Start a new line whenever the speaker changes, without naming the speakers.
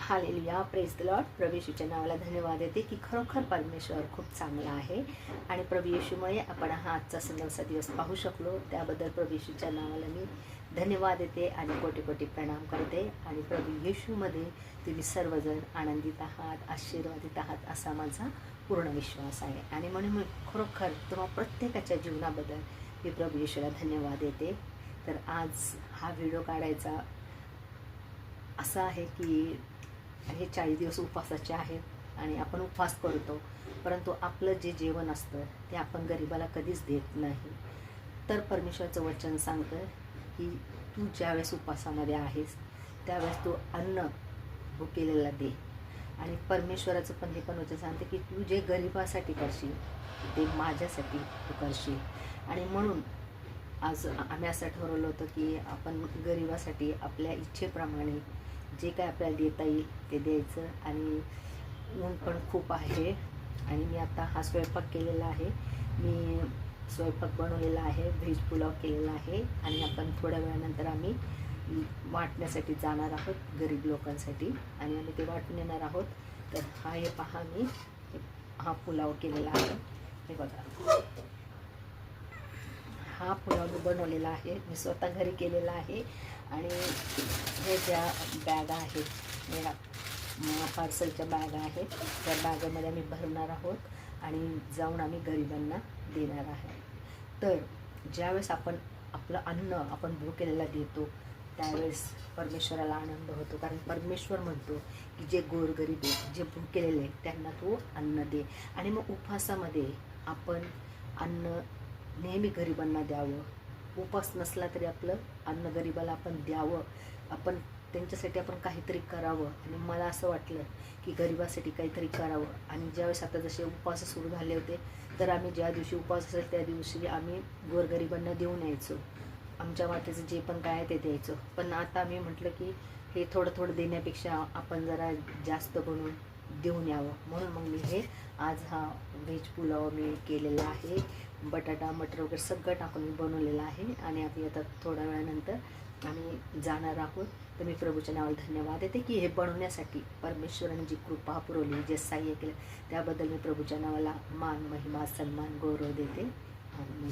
Hallelujah, praise the Lord. प्रभू येशूच्या नावाला धन्यवाद देते की खरोखर परमेश्वर खूप चांगला आहे आणि प्रभू येशूमुळे आपण हा आजचा सुंदरसा दिवस पाहू शकलो. त्याबद्दल प्रभू येशूच्या नावाला मी धन्यवाद देते आणि कोटी कोटी प्रणाम करते. आणि प्रभू येशूमध्ये तुम्ही सर्वजण आनंदित आहात, आशीर्वादित आहात असा माझा पूर्ण विश्वास आहे. आणि म्हणून मी खरोखर तुम्हा प्रत्येकाच्या जीवनाबद्दल मी प्रभू येशूला धन्यवाद देते. तर आज हा व्हिडिओ काढायचा असा आहे की हे 40 दिवस उपवासाचे आहेत आणि आपण उपवास करतो, परंतु आपलं जे जेवण असतं ते आपण गरिबाला कधीच देत नाही. तर परमेश्वराचं वचन सांगतं की तू ज्यावेळेस उपवासामध्ये आहेस त्यावेळेस तू अन्न भुकेलेला दे. आणि परमेश्वराचं पण हे पण वचन सांगतं की तू जे गरिबासाठी करशील ते माझ्यासाठी तू करशील. आणि म्हणून आज आम्ही असं ठरवलं होतं की आपण गरिबासाठी आपल्या इच्छेप्रमाणे जे काय आपल्याला देता येईल ते द्यायचं. आणि ऊन पण खूप आहे आणि मी आता हा स्वयंपाक केलेला आहे. मी स्वयंपाक बनवलेला आहे, व्हेज पुलाव केलेला आहे आणि आपण थोड्या वेळानंतर आम्ही वाटण्यासाठी जाणार आहोत गरीब लोकांसाठी आणि आम्ही ते वाटून येणार आहोत. तर हे पहा, मी हा पुलाव केलेला आहे. हे बघा, हा पुलाव मी बनवलेला आहे, मी स्वतः घरी केलेला आहे. आणि हे ज्या बॅगा आहेत या पार्सलच्या बॅगा आहेत, त्या बॅगामध्ये आम्ही भरणार आहोत आणि जाऊन आम्ही गरिबांना देणार आहे. तर ज्यावेळेस आपण आपलं अन्न आपण भुकेलेला देतो त्यावेळेस परमेश्वराला आनंद होतो. कारण परमेश्वर म्हणतो की जे गोरगरीब आहे, जे भुकेलेले आहेत त्यांना तू अन्न दे. आणि मग उपवासामध्ये आपण अन्न नेहमी गरिबांना द्यावं. उपवास नसला तरी आपलं अन्न गरिबाला आपण द्यावं, आपण त्यांच्यासाठी आपण काहीतरी करावं. आणि मला असं वाटलं की गरिबासाठी काहीतरी करावं. आणि ज्यावेळेस आता जसे उपवास सुरू झाले होते तर आम्ही ज्या दिवशी उपवास असेल त्या दिवशी आम्ही गोरगरिबांना देऊन यायचो, आमच्या वाटेचं जे पण काय आहे ते द्यायचो. पण आता आम्ही म्हटलं की हे थोडं थोडं देण्यापेक्षा आपण जरा जास्त बनवून देऊन यावं. म्हणून मग मी हे आज हा व्हेज पुलाव मी केलेला आहे. बटाटा मटर वगैरे सगळं टाकून मी बनवलेलं आहे. आणि आम्ही आता थोड्या वेळानंतर आम्ही जाणार आहोत. तर मी प्रभूच्या नावाला धन्यवाद देते की हे बनवण्यासाठी परमेश्वराने जी कृपा पुरवली, जे सहाय्य केलं त्याबद्दल मी प्रभूच्या नावाला मान, महिमा, सन्मान, गौरव देते. आणि